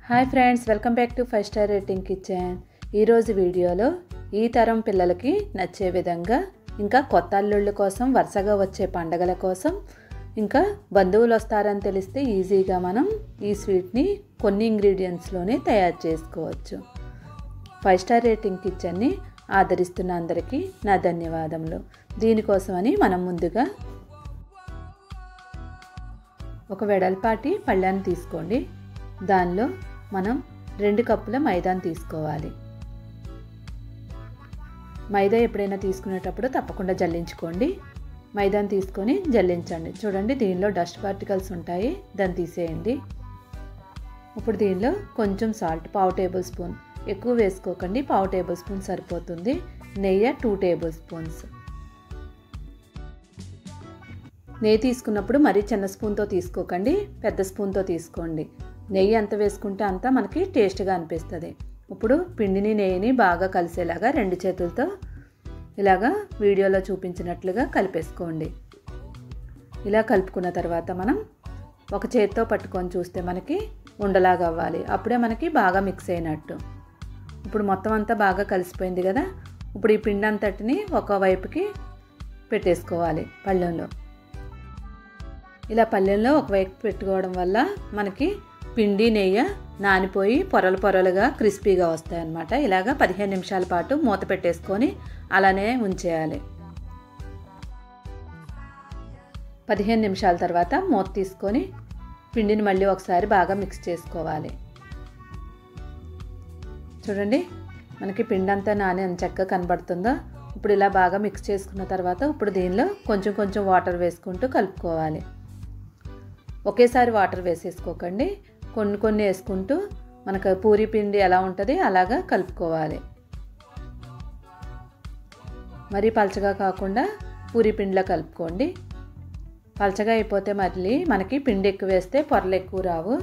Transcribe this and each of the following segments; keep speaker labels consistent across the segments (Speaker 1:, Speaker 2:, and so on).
Speaker 1: Hi friends, welcome back to 5 star rating kitchen. ఈరోజు వీడియోలో ఈ తరం పిల్లలకి నచ్చే విధంగా, ఇంకా కొత్త అల్లుళ్ళ కోసం, వరుసగా వచ్చే పండగల కోసం, ఇంకా బంధువులు వస్తారని తెలిస్తే ఈజీగా మనం ఈ స్వీట్ని కొన్ని ఇంగ్రీడియంట్స్లోనే తయారు చేసుకోవచ్చు. 5 స్టార్ రేటింగ్ కిచెన్ని ఆదరిస్తున్న అందరికీ నా ధన్యవాదములు. దీనికోసమని మనం ముందుగా ఒక వెడల్పాటి పళ్ళాన్ని తీసుకోండి. దానిలో మనం 2 కప్పుల మైదాని తీసుకోవాలి. మైదా ఎప్పుడైనా తీసుకునేటప్పుడు తప్పకుండా జల్లించుకోండి. మైదాని తీసుకొని జల్లించండి. చూడండి, దీనిలో డస్ట్ పార్టికల్స్ ఉంటాయి, దాన్ని తీసేయండి. ఇప్పుడు దీనిలో కొంచెం సాల్ట్, 1/2 టేబుల్ స్పూన్, ఎక్కువ వేసుకోకండి, 1/2 టేబుల్ స్పూన్ సరిపోతుంది. నెయ్యి 2 టేబుల్ స్పూన్స్. నెయ్యి తీసుకున్నప్పుడు మరీ చిన్న స్పూన్తో తీసుకోకండి, పెద్ద స్పూన్తో తీసుకోండి. నెయ్యి ఎంత వేసుకుంటే అంత మనకి టేస్ట్గా అనిపిస్తుంది. ఇప్పుడు పిండిని నెయ్యిని బాగా కలిసేలాగా 2 చేతులతో ఇలాగా వీడియోలో చూపించినట్లుగా కలిపేసుకోండి. ఇలా కలుపుకున్న తర్వాత మనం ఒక చేతితో పట్టుకొని చూస్తే మనకి ఉండలాగా అవ్వాలి. అప్పుడే మనకి బాగా మిక్స్ అయినట్టు. ఇప్పుడు మొత్తం అంతా బాగా కలిసిపోయింది కదా. ఇప్పుడు ఈ పిండి అంతటిని ఒక వైపుకి పెట్టేసుకోవాలి పళ్ళెంలో. ఇలా పళ్ళెంలో ఒకవైపు పెట్టుకోవడం వల్ల మనకి పిండి నెయ్యి నానిపోయి పొరలు పొరలుగా క్రిస్పీగా వస్తాయన్నమాట. ఇలాగా 15 నిమిషాల పాటు మూత పెట్టేసుకొని అలానే ఉంచేయాలి. 15 నిమిషాల తర్వాత మూత తీసుకొని పిండిని మళ్ళీ ఒకసారి బాగా మిక్స్ చేసుకోవాలి. చూడండి, మనకి పిండి అంతా నాని ఎంత చక్కగా కనబడుతుందో. ఇప్పుడు ఇలా బాగా మిక్స్ చేసుకున్న తర్వాత ఇప్పుడు దీనిలో కొంచెం కొంచెం వాటర్ వేసుకుంటూ కలుపుకోవాలి. ఒకేసారి వాటర్ వేసేసుకోకండి, కొన్ని కొన్ని వేసుకుంటూ మనకు పూరీ పిండి ఎలా ఉంటుంది అలాగా కలుపుకోవాలి. మరీ పలచగా కాకుండా పూరీ పిండిలా కలుపుకోండి. పలచగా అయిపోతే మళ్ళీ మనకి పిండి ఎక్కువ వేస్తే పొరలు ఎక్కువ రావు.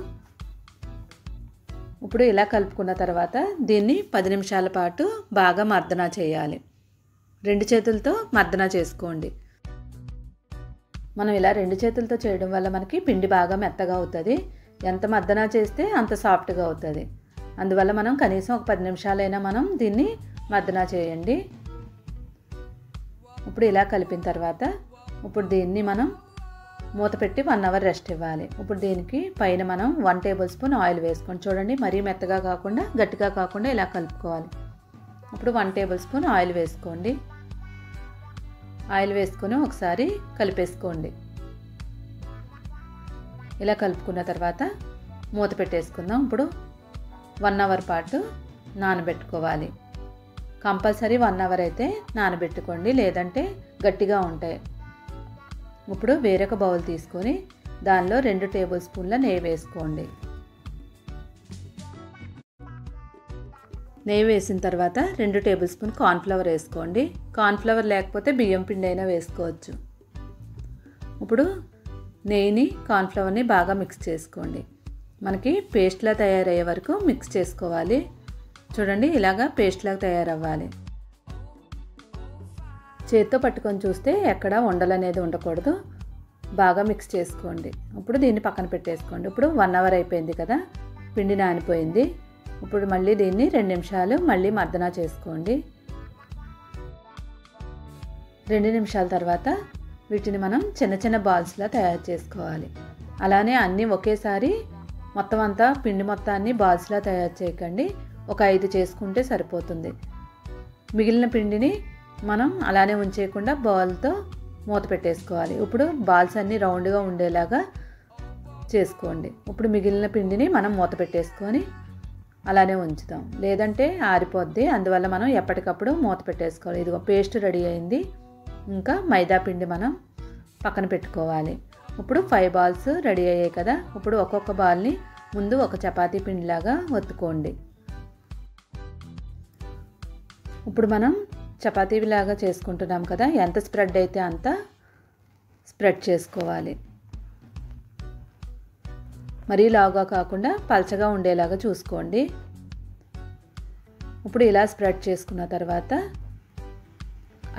Speaker 1: ఇప్పుడు ఇలా కలుపుకున్న తర్వాత దీన్ని 10 నిమిషాల పాటు బాగా మర్దన చేయాలి. 2 చేతులతో మర్దన చేసుకోండి. మనం ఇలా 2 చేతులతో చేయడం వల్ల మనకి పిండి బాగా మెత్తగా అవుతుంది. ఎంత మర్దన చేస్తే అంత సాఫ్ట్గా అవుతుంది. అందువల్ల మనం కనీసం ఒక 10 నిమిషాలైనా మనం దీన్ని మర్దన చేయండి. ఇప్పుడు ఇలా కలిపిన తర్వాత ఇప్పుడు దీన్ని మనం మూత పెట్టి 1 అవర్ రెస్ట్ ఇవ్వాలి. ఇప్పుడు దీనికి పైన మనం 1 టేబుల్ స్పూన్ ఆయిల్ వేసుకోండి. చూడండి, మరీ మెత్తగా కాకుండా గట్టిగా కాకుండా ఇలా కలుపుకోవాలి. ఇప్పుడు 1 టేబుల్ స్పూన్ ఆయిల్ వేసుకోండి. ఆయిల్ వేసుకొని ఒకసారి కలిపేసుకోండి. ఇలా కలుపుకున్న తర్వాత మూత పెట్టేసుకుందాం. ఇప్పుడు 1 అవర్ పాటు నానబెట్టుకోవాలి. కంపల్సరీ 1 అవర్ అయితే నానబెట్టుకోండి, లేదంటే గట్టిగా ఉంటాయి. ఇప్పుడు వేరొక బౌల్ తీసుకొని దానిలో 2 టేబుల్ స్పూన్ల నెయ్యి వేసుకోండి. నెయ్యి వేసిన తర్వాత 2 టేబుల్ స్పూన్ కార్న్ఫ్లవర్ వేసుకోండి. కార్న్ఫ్లవర్ లేకపోతే బియ్యం పిండి అయినా వేసుకోవచ్చు. ఇప్పుడు నెయ్యిని కార్న్ఫ్లవర్ని బాగా మిక్స్ చేసుకోండి. మనకి పేస్ట్లా తయారయ్యే వరకు మిక్స్ చేసుకోవాలి. చూడండి, ఇలాగా పేస్ట్లా తయారవ్వాలి. చేతితో పట్టుకొని చూస్తే ఎక్కడ ఉండలు అనేది ఉండకూడదు. బాగా మిక్స్ చేసుకోండి. ఇప్పుడు దీన్ని పక్కన పెట్టేసుకోండి. ఇప్పుడు 1 అవర్ అయిపోయింది కదా, పిండి నానిపోయింది. ఇప్పుడు మళ్ళీ దీన్ని 2 నిమిషాలు మళ్ళీ మర్దన చేసుకోండి. 2 నిమిషాల తర్వాత వీటిని మనం చిన్న చిన్న బాల్స్లా తయారు చేసుకోవాలి. అలానే అన్నీ ఒకేసారి మొత్తం అంతా పిండి మొత్తాన్ని బాల్స్లా తయారు చేయకండి. ఒక 5 చేసుకుంటే సరిపోతుంది. మిగిలిన పిండిని మనం అలానే ఉంచేయకుండా బౌల్తో మూత పెట్టేసుకోవాలి. ఇప్పుడు బాల్స్ అన్నీ రౌండ్గా ఉండేలాగా చేసుకోండి. ఇప్పుడు మిగిలిన పిండిని మనం మూత పెట్టేసుకొని అలానే ఉంచుతాం, లేదంటే ఆరిపోద్ది. అందువల్ల మనం ఎప్పటికప్పుడు మూత పెట్టేసుకోవాలి. ఇదిగో పేస్ట్ రెడీ అయింది. ఇంకా మైదా పిండి మనం పక్కన పెట్టుకోవాలి. ఇప్పుడు 5 బాల్స్ రెడీ అయ్యాయి కదా. ఇప్పుడు ఒక్కొక్క బాల్ని ముందు ఒక చపాతీ పిండిలాగా ఒత్తుకోండి. ఇప్పుడు మనం చపాతీలాగా చేసుకుంటున్నాం కదా, ఎంత స్ప్రెడ్ అయితే అంత స్ప్రెడ్ చేసుకోవాలి. మరీ లావుగా కాకుండా పలచగా ఉండేలాగా చూసుకోండి. ఇప్పుడు ఇలా స్ప్రెడ్ చేసుకున్న తర్వాత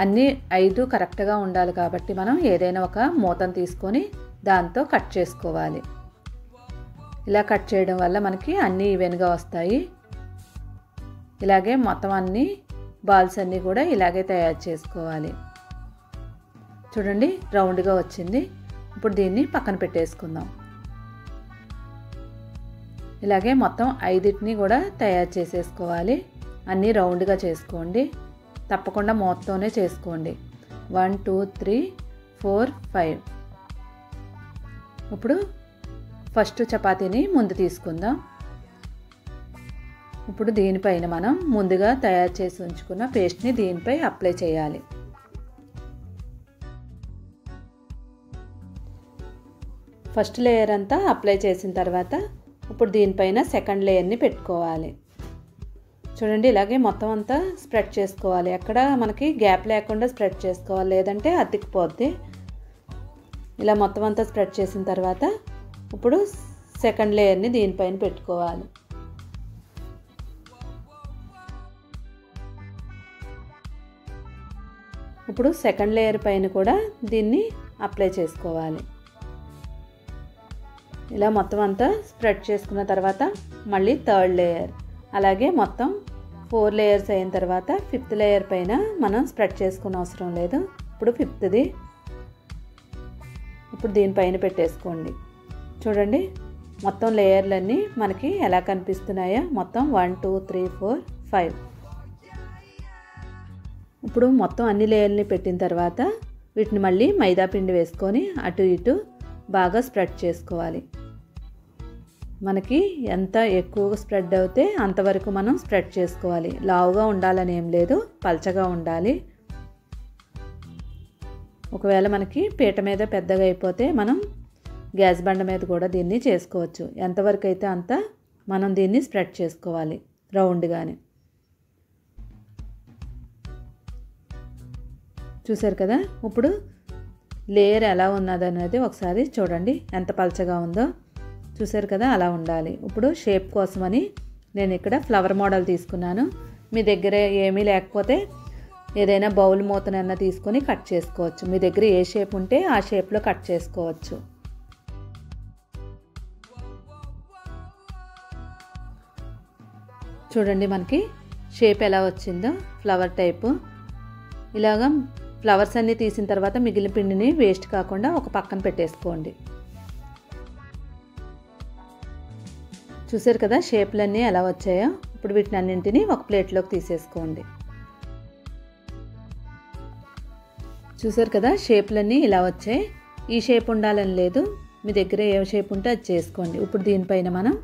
Speaker 1: అన్నీ 5 కరెక్ట్గా ఉండాలి కాబట్టి మనం ఏదైనా ఒక మూతను తీసుకొని దాంతో కట్ చేసుకోవాలి. ఇలా కట్ చేయడం వల్ల మనకి అన్నీ ఈవెన్గా వస్తాయి. ఇలాగే మొత్తం అన్ని బాల్స్ అన్నీ కూడా ఇలాగే తయారు చేసుకోవాలి. చూడండి రౌండ్గా వచ్చింది. ఇప్పుడు దీన్ని పక్కన పెట్టేసుకుందాం. ఇలాగే మొత్తం 5టిని కూడా తయారు చేసేసుకోవాలి. అన్నీ రౌండ్గా చేసుకోండి. తప్పకుండా మూతతోనే చేసుకోండి. 1 2 3 4 5. ఇప్పుడు ఫస్ట్ చపాతీని ముందు తీసుకుందాం. ఇప్పుడు దీనిపైన మనం ముందుగా తయారు చేసి ఉంచుకున్న పేస్ట్ని దీనిపై అప్లై చేయాలి. ఫస్ట్ లేయర్ అంతా అప్లై చేసిన తర్వాత ఇప్పుడు దీనిపైన సెకండ్ లేయర్ని పెట్టుకోవాలి. చూడండి ఇలాగే మొత్తం అంతా స్ప్రెడ్ చేసుకోవాలి. ఎక్కడ మనకి గ్యాప్ లేకుండా స్ప్రెడ్ చేసుకోవాలి, లేదంటే అతికిపోద్ది. ఇలా మొత్తం అంతా స్ప్రెడ్ చేసిన తర్వాత ఇప్పుడు సెకండ్ లేయర్ని దీనిపైన పెట్టుకోవాలి. ఇప్పుడు సెకండ్ లేయర్ పైన కూడా దీన్ని అప్లై చేసుకోవాలి. ఇలా మొత్తం అంతా స్ప్రెడ్ చేసుకున్న తర్వాత మళ్ళీ థర్డ్ లేయర్, అలాగే మొత్తం 4 లేయర్స్ అయిన తర్వాత 5th లేయర్ పైన మనం స్ప్రెడ్ చేసుకునే అవసరం లేదు. ఇప్పుడు 5థది ఇప్పుడు దీనిపైన పెట్టేసుకోండి. చూడండి మొత్తం లేయర్లన్నీ మనకి ఎలా కనిపిస్తున్నాయో, మొత్తం 1 2 3 4 5. ఇప్పుడు మొత్తం అన్ని లేయర్ని పెట్టిన తర్వాత వీటిని మళ్ళీ మైదా పిండి వేసుకొని అటు ఇటు బాగా స్ప్రెడ్ చేసుకోవాలి. మనకి ఎంత ఎక్కువగా స్ప్రెడ్ అవుతే అంతవరకు మనం స్ప్రెడ్ చేసుకోవాలి. లావుగా ఉండాలని ఏం లేదు, పల్చగా ఉండాలి. ఒకవేళ మనకి పీట మీద పెద్దగా అయిపోతే మనం గ్యాస్ బండ మీద కూడా దీన్ని చేసుకోవచ్చు. ఎంతవరకు అయితే అంత మనం దీన్ని స్ప్రెడ్ చేసుకోవాలి రౌండ్గానే. చూసారు కదా, ఇప్పుడు లేయర్ ఎలా ఉన్నదనేది ఒకసారి చూడండి. ఎంత పల్చగా ఉందో చూసారు కదా, అలా ఉండాలి. ఇప్పుడు షేప్ కోసమని నేను ఇక్కడ ఫ్లవర్ మోడల్ తీసుకున్నాను. మీ దగ్గర ఏమీ లేకపోతే ఏదైనా బౌల్ మూతనన్నా తీసుకొని కట్ చేసుకోవచ్చు. మీ దగ్గర ఏ షేప్ ఉంటే ఆ షేప్లో కట్ చేసుకోవచ్చు. చూడండి మనకి షేప్ ఎలా వచ్చిందో, ఫ్లవర్ టైపు. ఇలాగా ఫ్లవర్స్ అన్నీ తీసిన తర్వాత మిగిలిన పిండిని వేస్ట్ కాకుండా ఒక పక్కన పెట్టేసుకోండి. చూసారు కదా షేప్లన్నీ ఎలా వచ్చాయో. ఇప్పుడు వీటిని అన్నింటినీ ఒక ప్లేట్లోకి తీసేసుకోండి. చూసారు కదా షేప్లన్నీ ఇలా వచ్చాయి. ఈ షేప్ ఉండాలని లేదు, మీ దగ్గర ఏ షేప్ ఉంటే అది చేసుకోండి. ఇప్పుడు దీనిపైన మనం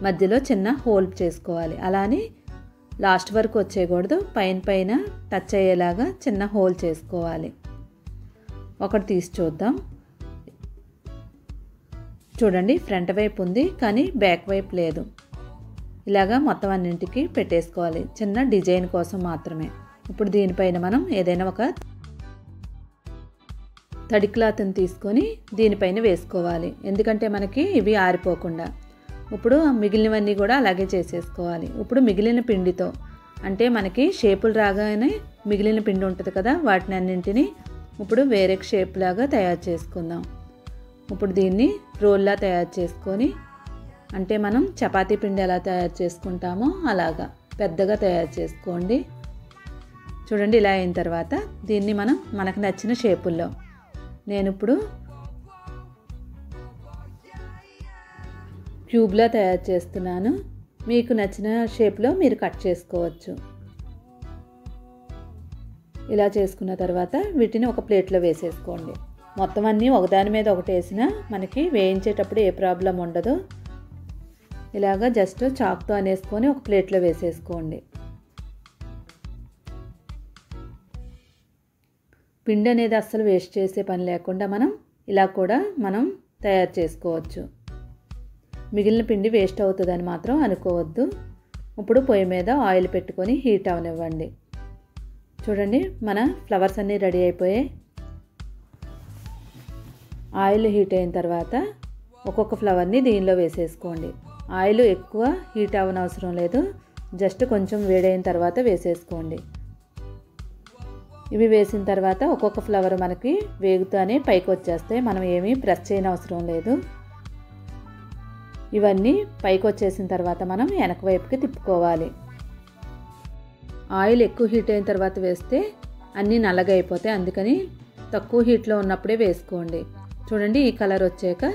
Speaker 1: మధ్యలో చిన్న హోల్ చేసుకోవాలి. అలానే లాస్ట్ వరకు వచ్చేయకూడదు, పైన టచ్ అయ్యేలాగా చిన్న హోల్ చేసుకోవాలి. ఒకటి తీసి చూద్దాం. చూడండి ఫ్రంట్ వైపు ఉంది కానీ బ్యాక్ వైపు లేదు. ఇలాగా మొత్తం అన్నింటికి పెట్టేసుకోవాలి, చిన్న డిజైన్ కోసం మాత్రమే. ఇప్పుడు దీనిపైన మనం ఏదైనా ఒక తడి క్లాత్ని తీసుకొని దీనిపైన వేసుకోవాలి, ఎందుకంటే మనకి ఇవి ఆరిపోకుండా. ఇప్పుడు మిగిలినవన్నీ కూడా అలాగే చేసేసుకోవాలి. ఇప్పుడు మిగిలిన పిండితో, అంటే మనకి షేపులు రాగానే మిగిలిన పిండి ఉంటుంది కదా, వాటిని అన్నింటినీ ఇప్పుడు వేరే షేప్ లాగా తయారు చేసుకుందాం. ఇప్పుడు దీన్ని రోల్లా తయారు చేసుకొని, అంటే మనం చపాతీ పిండి ఎలా తయారు చేసుకుంటామో అలాగా పెద్దగా తయారు చేసుకోండి. చూడండి ఇలా అయిన తర్వాత దీన్ని మనం మనకు నచ్చిన షేపుల్లో, నేను ఇప్పుడు క్యూబ్లా తయారు చేస్తున్నాను. మీకు నచ్చిన షేప్లో మీరు కట్ చేసుకోవచ్చు. ఇలా చేసుకున్న తర్వాత వీటిని ఒక ప్లేట్లో వేసేసుకోండి. మొత్తం అన్నీ ఒకదాని మీద ఒకటి వేసినా మనకి వేయించేటప్పుడు ఏ ప్రాబ్లం ఉండదు. ఇలాగా జస్ట్ చాక్తో అనేసుకొని ఒక ప్లేట్లో వేసేసుకోండి. పిండి అనేది అస్సలు వేస్ట్ చేసే పని లేకుండా మనం ఇలా కూడా మనం తయారు చేసుకోవచ్చు. మిగిలిన పిండి వేస్ట్ అవుతుందని మాత్రం అనుకోవద్దు. ఇప్పుడు పొయ్యి మీద ఆయిల్ పెట్టుకొని హీట్ అవనివ్వండి. చూడండి మన ఫ్లవర్స్ అన్నీ రెడీ అయిపోయాయి. ఆయిల్ హీట్ అయిన తర్వాత ఒక్కొక్క ఫ్లవర్ని దీనిలో వేసేసుకోండి. ఆయిల్ ఎక్కువ హీట్ అవ్వనవసరం లేదు, జస్ట్ కొంచెం వేడైన తర్వాత వేసేసుకోండి. ఇవి వేసిన తర్వాత ఒక్కొక్క ఫ్లవర్ మనకి వేగుతూనే పైకి వచ్చేస్తాయి, మనం ఏమీ ప్రెస్ చేయనవసరం లేదు. ఇవన్నీ పైకి వచ్చేసిన తర్వాత మనం వెనక వైపుకి తిప్పుకోవాలి. ఆయిల్ ఎక్కువ హీట్ అయిన తర్వాత వేస్తే అన్నీ నల్లగా అయిపోతాయి, అందుకని తక్కువ హీట్లో ఉన్నప్పుడే వేసుకోండి. చూడండి ఈ కలర్ వచ్చాక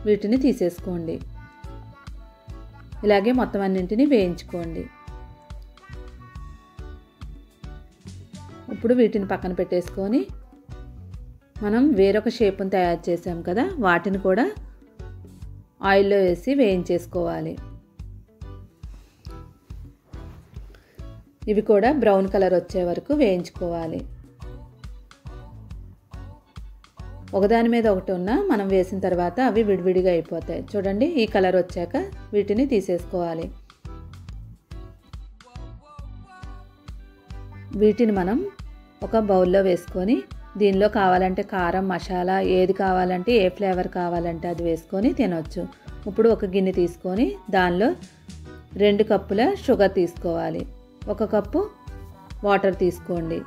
Speaker 1: వీటిని తీసేసుకోండి. ఇలాగే మొత్తం అన్నింటినీ వేయించుకోండి. ఇప్పుడు వీటిని పక్కన పెట్టేసుకొని మనం వేరొక షేప్ని తయారు చేసాం కదా, వాటిని కూడా ఆయిల్లో వేసి వేయించేసుకోవాలి. ఇవి కూడా బ్రౌన్ కలర్ వచ్చే వరకు వేయించుకోవాలి. ఒకదాని మీద ఒకటి ఉన్న మనం వేసిన తర్వాత అవి విడివిడిగా అయిపోతాయి. చూడండి ఈ కలర్ వచ్చాక వీటిని తీసేసుకోవాలి. వీటిని మనం ఒక బౌల్లో వేసుకొని దీనిలో కావాలంటే కారం, మసాలా ఏది కావాలంటే ఏ ఫ్లేవర్ కావాలంటే అది వేసుకొని తినొచ్చు. ఇప్పుడు ఒక గిన్నె తీసుకొని దానిలో 2 కప్పుల షుగర్ తీసుకోవాలి. 1 కప్పు వాటర్ తీసుకోండి.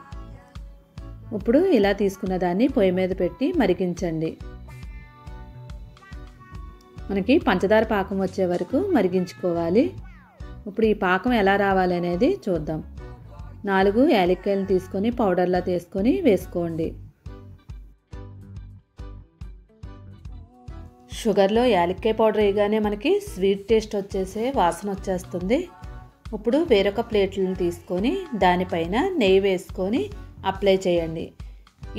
Speaker 1: ఇప్పుడు ఇలా తీసుకున్న దాన్ని పొయ్యి మీద పెట్టి మరిగించండి. మనకి పంచదార పాకం వచ్చే వరకు మరిగించుకోవాలి. ఇప్పుడు ఈ పాకం ఎలా రావాలి అనేది చూద్దాం. 4 యాలక్కాయలను తీసుకొని పౌడర్లా తీసుకొని వేసుకోండి. షుగర్లో యాలక్కాయ పౌడర్ వేయగానే మనకి స్వీట్ టేస్ట్ వచ్చేసే వాసన వచ్చేస్తుంది. ఇప్పుడు వేరొక ప్లేట్లను తీసుకొని దానిపైన నెయ్యి వేసుకొని అప్లై చేయండి.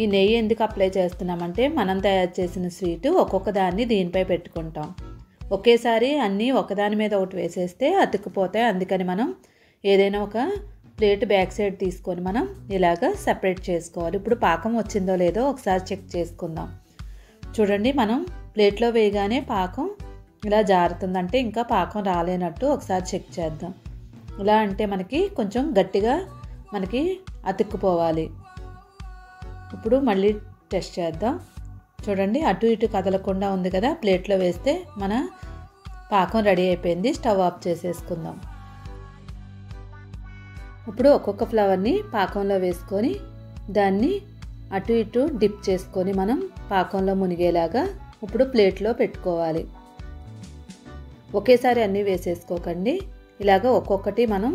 Speaker 1: ఈ నెయ్యి ఎందుకు అప్లై చేస్తున్నామంటే మనం తయారు చేసిన స్వీటు ఒక్కొక్క దాన్ని దీనిపై పెట్టుకుంటాం. ఒకేసారి అన్నీ ఒకదాని మీద ఒకటి వేసేస్తే అతుక్కుపోతాయి, అందుకని మనం ఏదైనా ఒక ప్లేట్ బ్యాక్ సైడ్ తీసుకొని మనం ఇలాగ సపరేట్ చేసుకోవాలి. ఇప్పుడు పాకం వచ్చిందో లేదో ఒకసారి చెక్ చేసుకుందాం. చూడండి మనం ప్లేట్లో వేయగానే పాకం ఇలా జారుతుందంటే ఇంకా పాకం రాలేనట్టు ఒకసారి చెక్ చేద్దాం. ఇలా అంటే మనకి కొంచెం గట్టిగా మనకి అతుక్కుపోవాలి. ఇప్పుడు మళ్ళీ టెస్ట్ చేద్దాం. చూడండి అటు ఇటు కదలకుండా ఉంది కదా, ప్లేట్లో వేస్తే మన పాకం రెడీ అయిపోయింది. స్టవ్ ఆఫ్ చేసేసుకుందాం. ఇప్పుడు ఒక్కొక్క ఫ్లవర్ని పాకంలో వేసుకొని దాన్ని అటు ఇటు డిప్ చేసుకొని మనం పాకంలో మునిగేలాగా ఇప్పుడు ప్లేట్లో పెట్టుకోవాలి. ఒకేసారి అన్నీ వేసేసుకోకండి, ఇలాగ ఒక్కొక్కటి మనం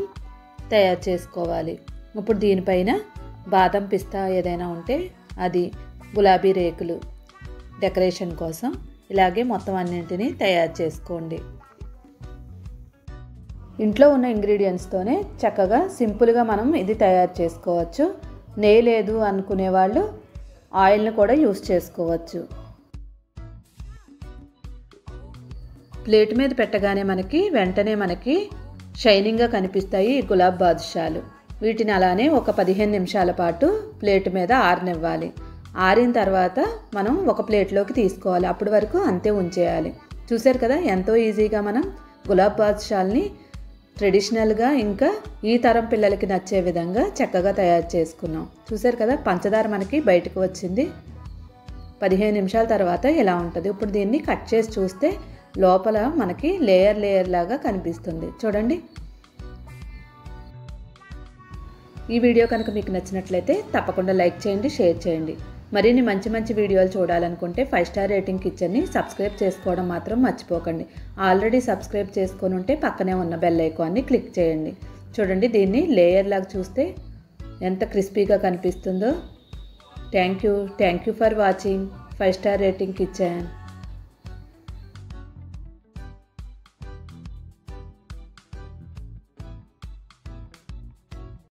Speaker 1: తయారు చేసుకోవాలి. ఇప్పుడు దీనిపైన బాదం, పిస్తా ఏదైనా ఉంటే అది, గులాబీ రేకులు డెకరేషన్ కోసం ఇలాగే మొత్తం అన్నింటినీ తయారు చేసుకోండి. ఇంట్లో ఉన్న ఇంగ్రీడియంట్స్తోనే చక్కగా సింపుల్గా మనం ఇది తయారు చేసుకోవచ్చు. నెయ్యి లేదు అనుకునే వాళ్ళు ఆయిల్ని కూడా యూస్ చేసుకోవచ్చు. ప్లేట్ మీద పెట్టగానే వెంటనే మనకి షైనింగ్గా కనిపిస్తాయి ఈ గులాబ్ బాదుషాలు. వీటిని అలానే ఒక 15 నిమిషాల పాటు ప్లేట్ మీద ఆరనివ్వాలి. ఆరిన తర్వాత మనం ఒక ప్లేట్లోకి తీసుకోవాలి. అప్పటి వరకు అంతే ఉంచేయాలి. చూశారు కదా ఎంతో ఈజీగా మనం గులాబ్ బాదుషాల్ని ట్రెడిషనల్గా ఇంకా ఈ తరం పిల్లలకి నచ్చే విధంగా చక్కగా తయారు చేసుకున్నాం. చూశారు కదా పంచదార మనకి బయటకు వచ్చింది. 15 నిమిషాల తర్వాత ఇలా ఉంటుంది. ఇప్పుడు దీన్ని కట్ చేసి చూస్తే లోపల మనకి లేయర్ లాగా కనిపిస్తుంది. చూడండి. ఈ వీడియో కనుక మీకు నచ్చినట్లయితే తప్పకుండా లైక్ చేయండి, షేర్ చేయండి. మరిన్ని మంచి వీడియోలు చూడాలనుకుంటే 5 స్టార్ రేటింగ్ కిచెన్ని సబ్స్క్రైబ్ చేసుకోవడం మాత్రం మర్చిపోకండి. ఆల్రెడీ సబ్స్క్రైబ్ చేసుకొని ఉంటే పక్కనే ఉన్న బెల్ ఐకాన్ని క్లిక్ చేయండి. చూడండి దీన్ని లేయర్ లాగా చూస్తే ఎంత క్రిస్పీగా కనిపిస్తుందో. Thank you for watching 5 star rating kitchen.